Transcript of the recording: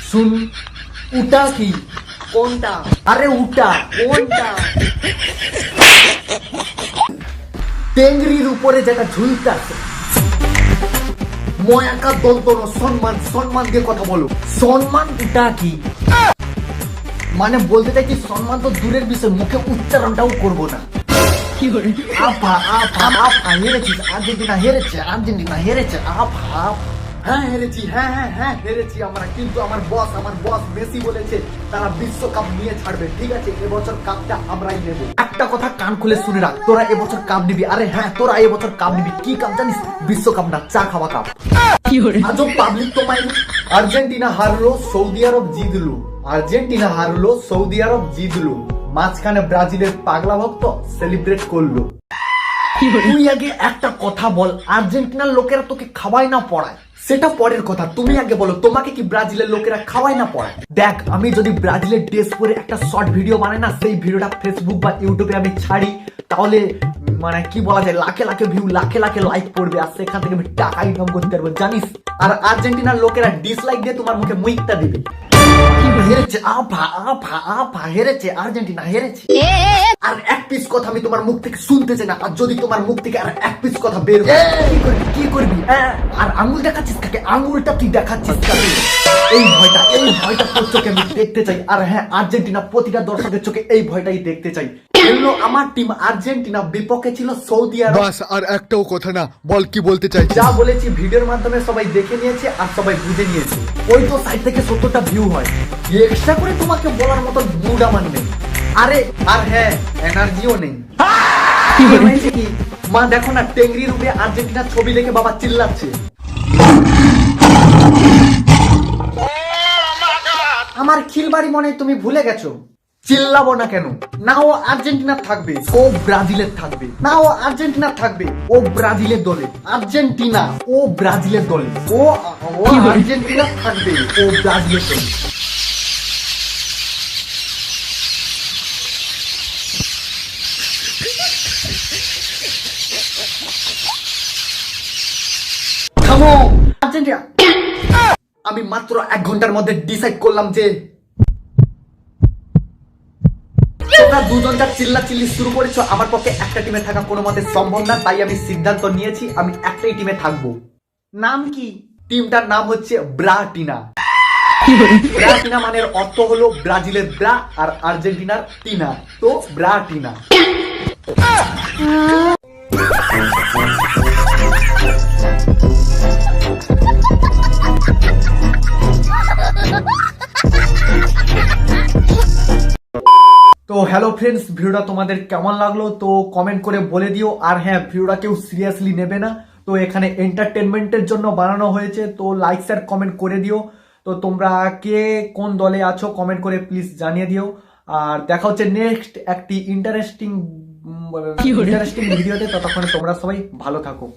শুন, উটা কি? কোনটা? আরে উটা কোনটা? টেংরির উপরে যেটা ঝুলতে ময়াকা দন্তন সম্মান, সম্মান দিয়ে কথা বলো। সম্মান উটা কি? মানে বলতে চাই কি, সম্মান তো দূরের বিষয়, মুখে উচ্চারণটাও করবো না। আফা আফা আফা হেরেছিস, আর্জেন্টিনা হেরেছে, আর্জেন্টিনা হেরেছে, আফা আফা। হ্যাঁ হেরেছি, হ্যাঁ হ্যাঁ হ্যাঁ হেরেছি আমরা, কিন্তু আমার বস মেসি বলেছে তারা বিশ্বকাপ নিয়ে ছাড়বে। ঠিক আছে, এবছর কাপটা আমরাই নেব। একটা কথা কান খুলে শুনে রাখ, তোরা এবছর কাপ নিবি। আরে হ্যাঁ, তোরা এবছর কাপ নিবি। কি কাপ জানিস? বিশ্বকাপ না, চা খাওয়া কাপ। আজব পাবলিক তোমায়। আর্জেন্টিনা হারলো, সৌদি আরব জিতলো। আর্জেন্টিনা হারলো, সৌদি আরব জিতলো। মাঝখানে ব্রাজিলের পাগলা ভক্ত সেলিব্রেট করলো। তুই আগে একটা কথা বল, আর্জেন্টিনার লোকেরা তোকে খাওয়ায় না পড়ায়? সেটা পরের কথা, তুমি আগে বলো, তোমাকে কি ব্রাজিলের লোকেরা খাওয়ায় না পড়ায়? দেখ, আমি যদি ব্রাজিলের ড্রেস পরে একটা শর্ট ভিডিও বানাই না, সেই ভিডিওটা ফেসবুক বা ইউটিউবে আমি ছাড়ি, তাহলে মানে কি বলা যায়, লাখে লাখে ভিউ, লাখে লাখে লাইক পড়বে, আর সেখান থেকে আমি টাকা ইনকাম করতে পারবো, জানিস? আর আর্জেন্টিনার লোকেরা ডিসলাইক দিয়ে তোমার মুখে মুইকটা দিবে। হেরেছে আফা আফা আফা, হেরেছে আর্জেন্টিনা, হেরেছে। আর এক পিস কথা আমি তোমার মুখ থেকে শুনতে চাই না। আর যদি তোমার মুখ থেকে আর এক পিস কথা বের হয়, কি করবি? আর আঙুল দেখাচ্ছিস কাকে? আঙুলটা তুই দেখাচ্ছিস কাকে? এই ভয়টা তোর চোখে আমি দেখতে চাই। আর হ্যাঁ, আর্জেন্টিনা প্রতিটা দর্শকের চোখে এই ভয়টাই দেখতে চাই। খেললো আমার টিম আর্জেন্টিনা, বিপক্ষে ছিল সৌদি আরব। বাস, আর একটাও কথা না, বল কি বলতে চাইছিস? যা বলেছি ভিডিওর মাধ্যমে সবাই দেখে নিয়েছে আর সবাই বুঝে নিয়েছে। ওই তো সাইড থেকে 70টা ভিউ হয়, এক্সট্রা করে তোমাকে বলার মতো মুড আমার নেই। আরে আর হ্যাঁ, এনার্জিও নেই। হয়েছে কি মা, দেখো না, টেংরির উপরে আর্জেন্টিনার ছবি দেখে বাবা চিল্লাচ্ছে। আমার খিলবাড়ি মনে তুমি ভুলে গেছো। চিল্লাবো না কেন? না ও আর্জেন্টিনার থাকবে, ও ব্রাজিলের থাকবে। না ও আর্জেন্টিনার থাকবে, ও ব্রাজিলের দলে। আর্জেন্টিনা ও ব্রাজিলের দলে, ও আর্জেন্টিনার থাকবে, ও ব্রাজিলের দলে। থামো আর্জেন্টিনা। আমি মাত্র 1 ঘন্টার মধ্যে ডিসাইড করলাম যে তোমরা দুজন যা চিল্লাচিল্লি শুরু করেছো, আমার পক্ষে একটা টিমে থাকা কোনো মতে সম্ভব না। তাই আমি সিদ্ধান্ত নিয়েছি আমি একটাই টিমে থাকবো। নাম কি? টিমটার নাম হচ্ছে ব্রাটিনা। ব্রাটিনা মানের অর্থ হলো ব্রাজিলের ব্রা আর আর্জেন্টিনার টিনা, তো ব্রাটিনা। তো হ্যালো ফ্রেন্ডস, ভিডিওটা তোমাদের কেমন লাগলো তো কমেন্ট করে বলে দিও। আর হ্যাঁ, ভিডিওটা কেউ সিরিয়াসলি নেবে না, তো এখানে এন্টারটেনমেন্টের জন্য বানানো হয়েছে, তো লাইক শেয়ার কমেন্ট করে দিও। তো তোমরা কে কোন দলে আছো কমেন্ট করে প্লিজ জানিয়ে দিও। আর দেখা হচ্ছে নেক্সট একটি ইন্টারেস্টিং ভিডিওতে। ততক্ষণে তোমরা সবাই ভালো থাকো।